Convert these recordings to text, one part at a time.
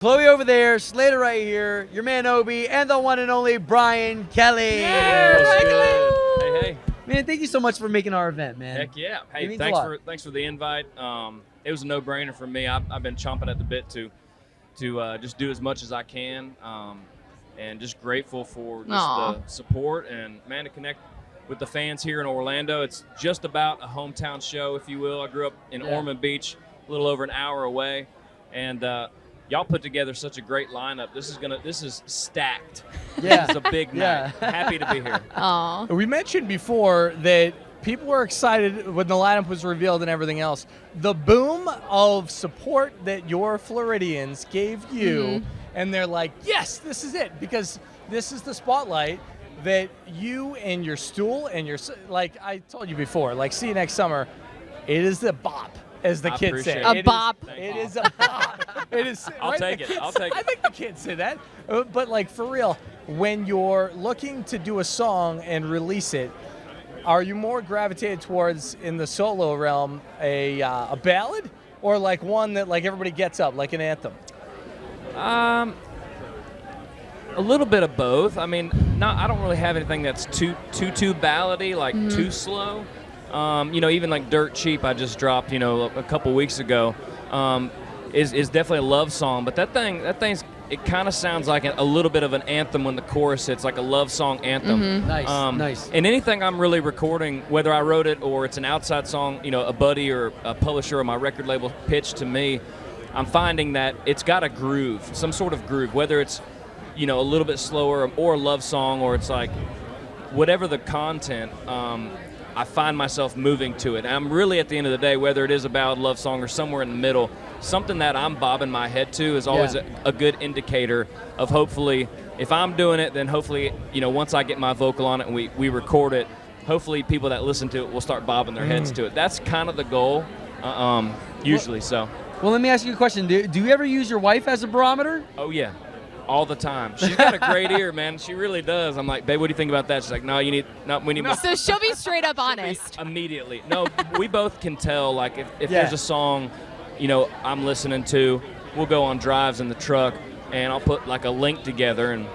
Chloe over there, Slater right here, your man Obie, and the one and only Brian Kelley. Hey. Man, thank you so much for making our event, man. Heck yeah. It Hey, means a lot. thanks for the invite. It was a no-brainer for me. I've been chomping at the bit to just do as much as I can, and just grateful for just the support and, man, to connect with the fans here in Orlando. It's just about a hometown show, if you will. I grew up in Ormond Beach, a little over an hour away, and y'all put together such a great lineup. This is stacked. Yeah. This is a big night. Happy to be here. Aw. We mentioned before that people were excited when the lineup was revealed and everything else. The boom of support that your Floridians gave you, and they're like, yes, this is it, because this is the spotlight that you and your stool and your, like I told you before, like, see you next summer, it is the bop, as the kids say. A bop. It is a bop. It is. I'll take it. I'll take it. I think the kids say that. But, like, for real, when you're looking to do a song and release it, are you more gravitated towards, in the solo realm, a ballad, or like one that like everybody gets up, like an anthem? A little bit of both. I mean, I don't really have anything that's too ballady, like too slow. Even like Dirt Cheap, I just dropped, a couple weeks ago, is definitely a love song. But that thing's it kind of sounds like a little bit of an anthem when the chorus hits, like a love song anthem. Nice. And anything I'm really recording, whether I wrote it or it's an outside song, a buddy or a publisher or my record label pitched to me, I'm finding that it's got a groove, some sort of groove, whether it's a little bit slower or a love song, or it's like whatever the content, I find myself moving to it. And I'm really, at the end of the day, whether it is a ballad, love song, or somewhere in the middle, something that I'm bobbing my head to is always a good indicator of, hopefully, if I'm doing it, then hopefully, once I get my vocal on it and we record it, hopefully people that listen to it will start bobbing their heads to it. That's kind of the goal, usually. Well, let me ask you a question. Do you ever use your wife as a barometer? Oh, yeah. All the time. She's got a great ear, man. She really does. I'm like, babe, what do you think about that? She's like, we need more. So she'll be straight up honest. Immediately. No, we both can tell, like, if there's a song, I'm listening to, we'll go on drives in the truck, and I'll put, like, a link together, and,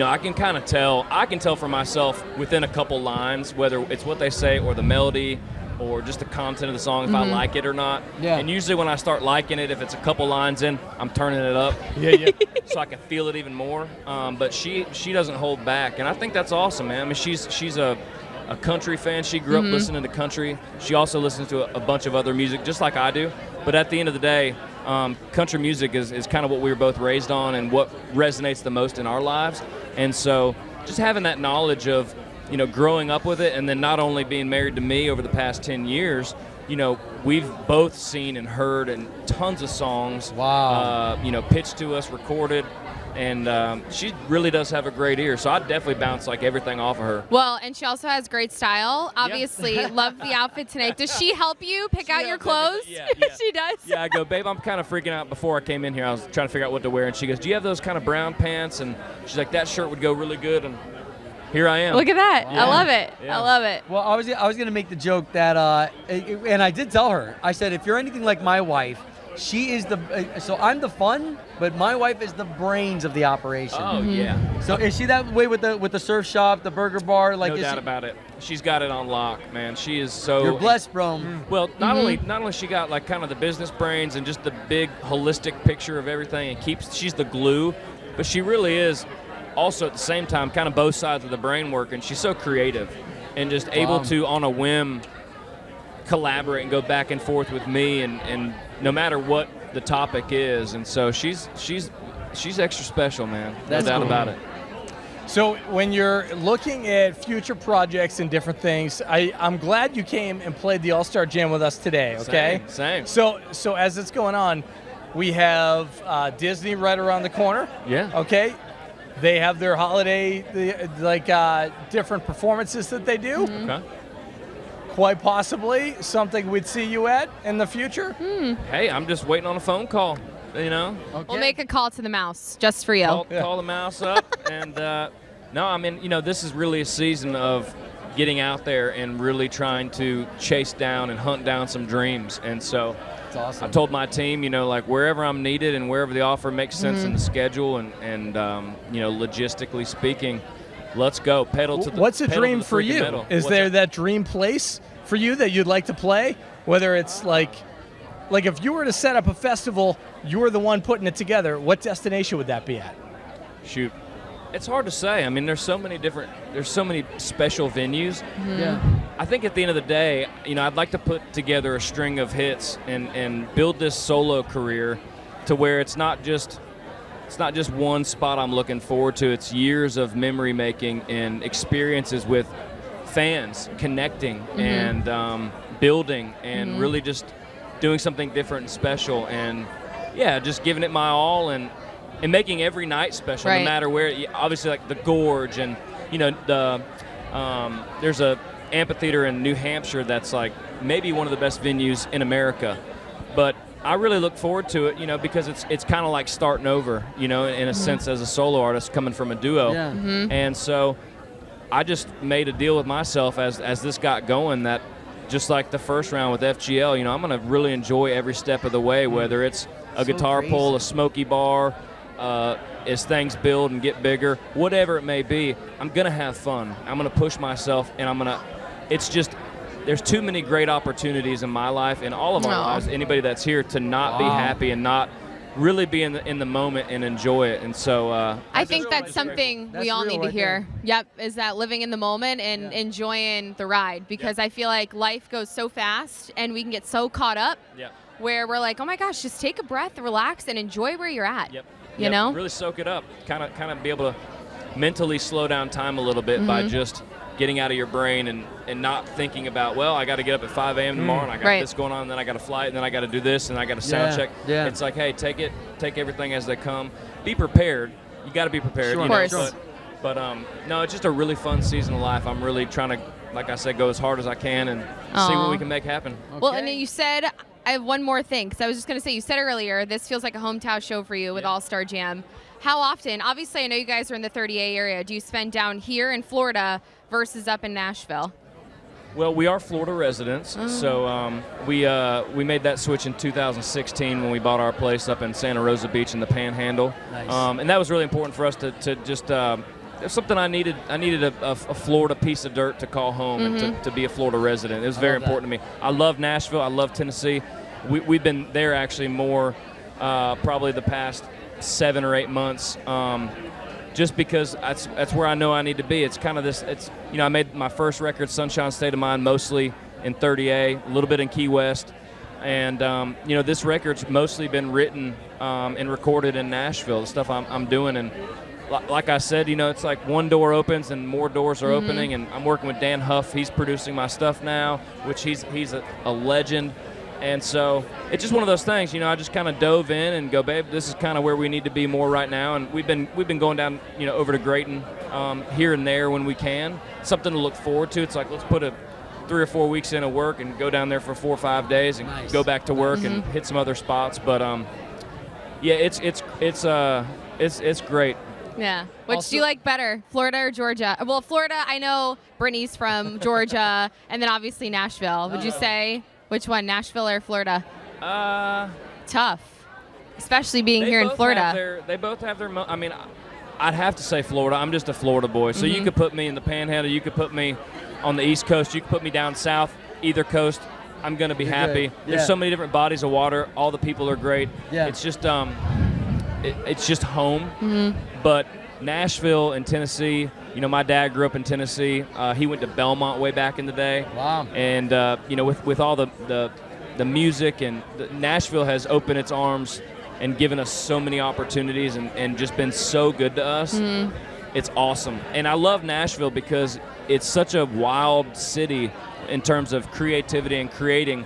I can kind of tell. I can tell for myself within a couple lines whether it's what they say or the melody or just the content of the song, if I like it or not. Yeah. And usually when I start liking it, if it's a couple lines in, I'm turning it up. So I can feel it even more. But she doesn't hold back, and I think that's awesome, man. I mean, she's a country fan. She grew up listening to country. She also listens to a bunch of other music, just like I do. But at the end of the day, country music is kind of what we were both raised on and what resonates the most in our lives. And so just having that knowledge of, growing up with it, and then not only being married to me over the past 10 years, we've both seen and heard and tons of songs, pitched to us, recorded, and she really does have a great ear. So I definitely bounce like everything off of her. Well, and she also has great style. Obviously, love the outfit tonight. Does she help you pick out your clothes? Yeah. She does. Yeah, I go, babe, I'm kind of freaking out. Before I came in here, I was trying to figure out what to wear, and she goes, do you have those kind of brown pants? And she's like, that shirt would go really good. And here I am. Look at that. Yeah. I love it. Yeah. I love it. Well, I was gonna make the joke that, and I did tell her. I said, if you're anything like my wife, she is so I'm the fun, but my wife is the brains of the operation. Oh yeah. So is she that way with the surf shop, the burger bar? Like, No doubt about it. She's got it on lock, man. She is so. You're blessed, bro. Well, not only she got like kind of the business brains and just the big holistic picture of everything, and she's the glue, but she really is also at the same time kind of both sides of the brain work, and she's so creative and just able to, on a whim, collaborate and go back and forth with me, and no matter what the topic is. And so she's extra special, man. No doubt about it. So when you're looking at future projects and different things, I'm glad you came and played the All-Star Jam with us today, okay? Same. So as it's going on, we have Disney right around the corner. Yeah. Okay? They have their holiday, different performances that they do. Okay. Quite possibly something we'd see you at in the future. Hey, I'm just waiting on a phone call, Okay. We'll make a call to the mouse just for you. Call the mouse up. And, no, I mean, this is really a season of getting out there and really trying to chase down and hunt down some dreams. And so That's awesome. I told my team, like wherever I'm needed and wherever the offer makes sense in the schedule and logistically speaking, let's go. What's a dream for you? Metal. Is there that dream place for you that you'd like to play? Whether it's like if you were to set up a festival, you were the one putting it together, what destination would that be at? Shoot. It's hard to say. I mean, there's so many special venues. Yeah. I think at the end of the day, I'd like to put together a string of hits and build this solo career to where it's not just one spot I'm looking forward to. It's years of memory making and experiences with fans, connecting and building and really just doing something different and special. And yeah, just giving it my all and making every night special, no matter where. Obviously, like the Gorge, and there's a amphitheater in New Hampshire that's like maybe one of the best venues in America. But I really look forward to it, because it's kind of like starting over, in a sense as a solo artist coming from a duo. Yeah. And so I just made a deal with myself as this got going that just like the first round with FGL, I'm going to really enjoy every step of the way, whether it's a guitar pull, a smoky bar, as things build and get bigger, whatever it may be, I'm going to have fun. I'm going to push myself, and it's just, there's too many great opportunities in my life, in all of our lives, anybody that's here, to not be happy and not really be in the moment and enjoy it. And so I think that's something we all need to hear. There. Yep, is that living in the moment and enjoying the ride, because I feel like life goes so fast and we can get so caught up where we're like, oh my gosh, just take a breath, relax, and enjoy where you're at. You know? Really soak it up. Kind of be able to mentally slow down time a little bit by just getting out of your brain and not thinking about, well, I got to get up at 5 a.m. tomorrow and I got this going on, and then I got a flight, and then I got to do this, and I got to sound check. Yeah. It's like, hey, take everything as they come. Be prepared. You got to be prepared. Sure. Of course. But no, it's just a really fun season of life. I'm really trying to, like I said, go as hard as I can and see what we can make happen. Okay. Well, and then you said, I have one more thing, because I was just going to say, you said earlier, this feels like a hometown show for you with All-Star Jam. How often, obviously I know you guys are in the 30A area, do you spend down here in Florida versus up in Nashville? Well, we are Florida residents, so we made that switch in 2016 when we bought our place up in Santa Rosa Beach in the Panhandle. Nice. And that was really important for us to just it's something I needed a Florida piece of dirt to call home and to be a Florida resident. It was very important to me. I love Nashville. I love Tennessee. We've been there actually more probably the past 7 or 8 months, just because that's where I know I need to be. It's kind of this. It's I made my first record, Sunshine State of Mind, mostly in 30A, a little bit in Key West, and this record's mostly been written and recorded in Nashville. The stuff I'm doing, and like I said, it's like one door opens and more doors are opening, and I'm working with Dan Huff. He's producing my stuff now, which he's a legend. And so it's just one of those things, I just kind of dove in and go, babe, this is kind of where we need to be more right now. And we've been going down, over to Grayton here and there when we can. Something to look forward to. It's like, let's put 3 or 4 weeks in of work and go down there for 4 or 5 days and go back to work and hit some other spots. But it's great. Yeah. Which do you like better, Florida or Georgia? Well, Florida, I know Brittany's from Georgia, and then obviously Nashville. Would you say which one, Nashville or Florida? Tough, especially being here in Florida. They both have their. I mean, I'd have to say Florida. I'm just a Florida boy, so you could put me in the Panhandle, you could put me on the East Coast, you could put me down south, either coast. I'm gonna be happy. Yeah. There's so many different bodies of water. All the people are great. Yeah. It's just it's just home. But Nashville and Tennessee, my dad grew up in Tennessee. He went to Belmont way back in the day. Wow. And with all the music, and Nashville has opened its arms and given us so many opportunities and just been so good to us. It's awesome. And I love Nashville because it's such a wild city in terms of creativity and creating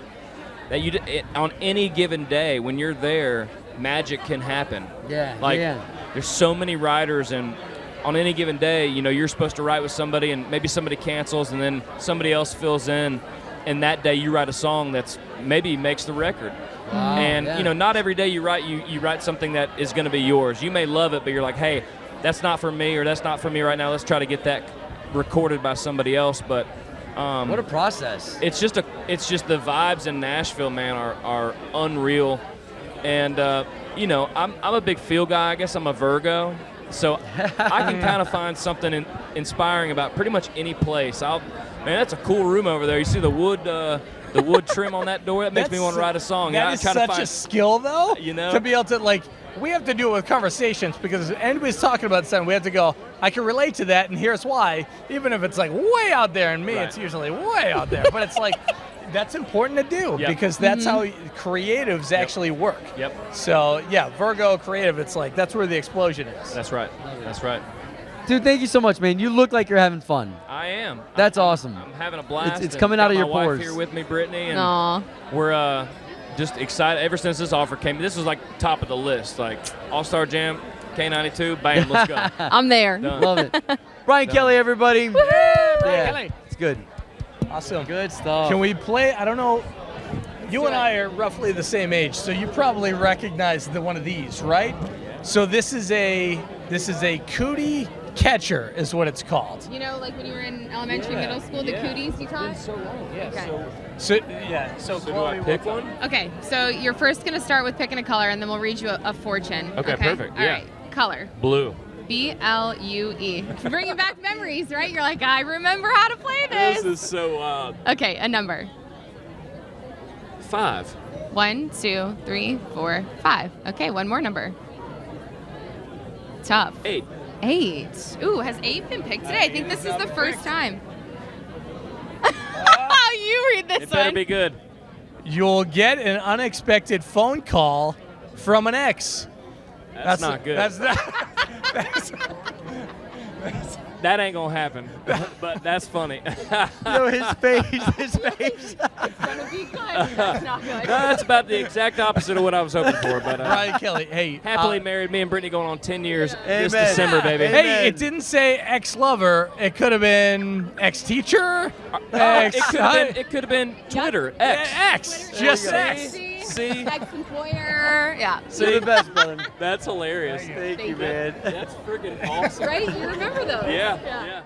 that on any given day when you're there, magic can happen. There's so many writers, and on any given day, you're supposed to write with somebody, and maybe somebody cancels, and then somebody else fills in, and that day you write a song that's maybe makes the record. Wow, and not every day you write something that is going to be yours. You may love it, but you're like, hey, that's not for me, or that's not for me right now. Let's try to get that recorded by somebody else. But What a process. It's just the vibes in Nashville, man, are unreal. And I'm a big feel guy. I guess I'm a Virgo, so I can kind of find something inspiring about pretty much any place. Man, that's a cool room over there. You see the wood trim on that door? That makes me want to write a song. That is such a skill, though. To be able to we have to do it with conversations, because if anybody's talking about something, we have to go, I can relate to that, and here's why. Even if it's way out there, and it's usually way out there. But it's that's important to do, because that's how creatives actually work. Yep. So, yeah, Virgo creative, it's that's where the explosion is. That's right. That's right. Dude, thank you so much, man. You look like you're having fun. I am. That's awesome. I'm having a blast. It's coming out of your my pores. wife here with me, Brittany, and Aww. we're just excited. Ever since this offer came, this was top of the list. All-Star Jam, K92, bam, let's go. I'm there. Done. Love it. Brian Kelley, everybody. Brian Kelley. It's good. Awesome. Good stuff. Can we play? I don't know. You and I are roughly the same age, so you probably recognize one of these, right? So this is a cootie catcher, is what it's called. You know, when you were in elementary, middle school, the cooties you taught? So long, yeah. Okay. So do I pick one? Okay, so you're first going to start with picking a color, and then we'll read you a fortune. Okay, perfect. All right, color. Blue. BLUE. Bringing back memories, right? You're like, I remember how to play this. This is so wild. Okay, a number. 5. 1, 2, 3, 4, 5. Okay, one more number. Tough. 8. 8. Ooh, has 8 been picked today? I think this is the first time. You read this It better one. be good. You'll get an unexpected phone call from an ex. That's not good. That ain't gonna happen. But that's funny. Yo, his face. It's gonna be good. That's not good. That's about the exact opposite of what I was hoping for. But Brian Kelley, hey. happily married, me and Brittany going on 10 years this Amen. December, baby. Amen. Hey, it didn't say ex-lover. It could have been ex-teacher. It could have been Twitter. X. X. Just X. See? Ex-employer. Yeah. You're the best, brother. That's hilarious. Thank you, man. That's freaking awesome. Right? You remember those. Yeah.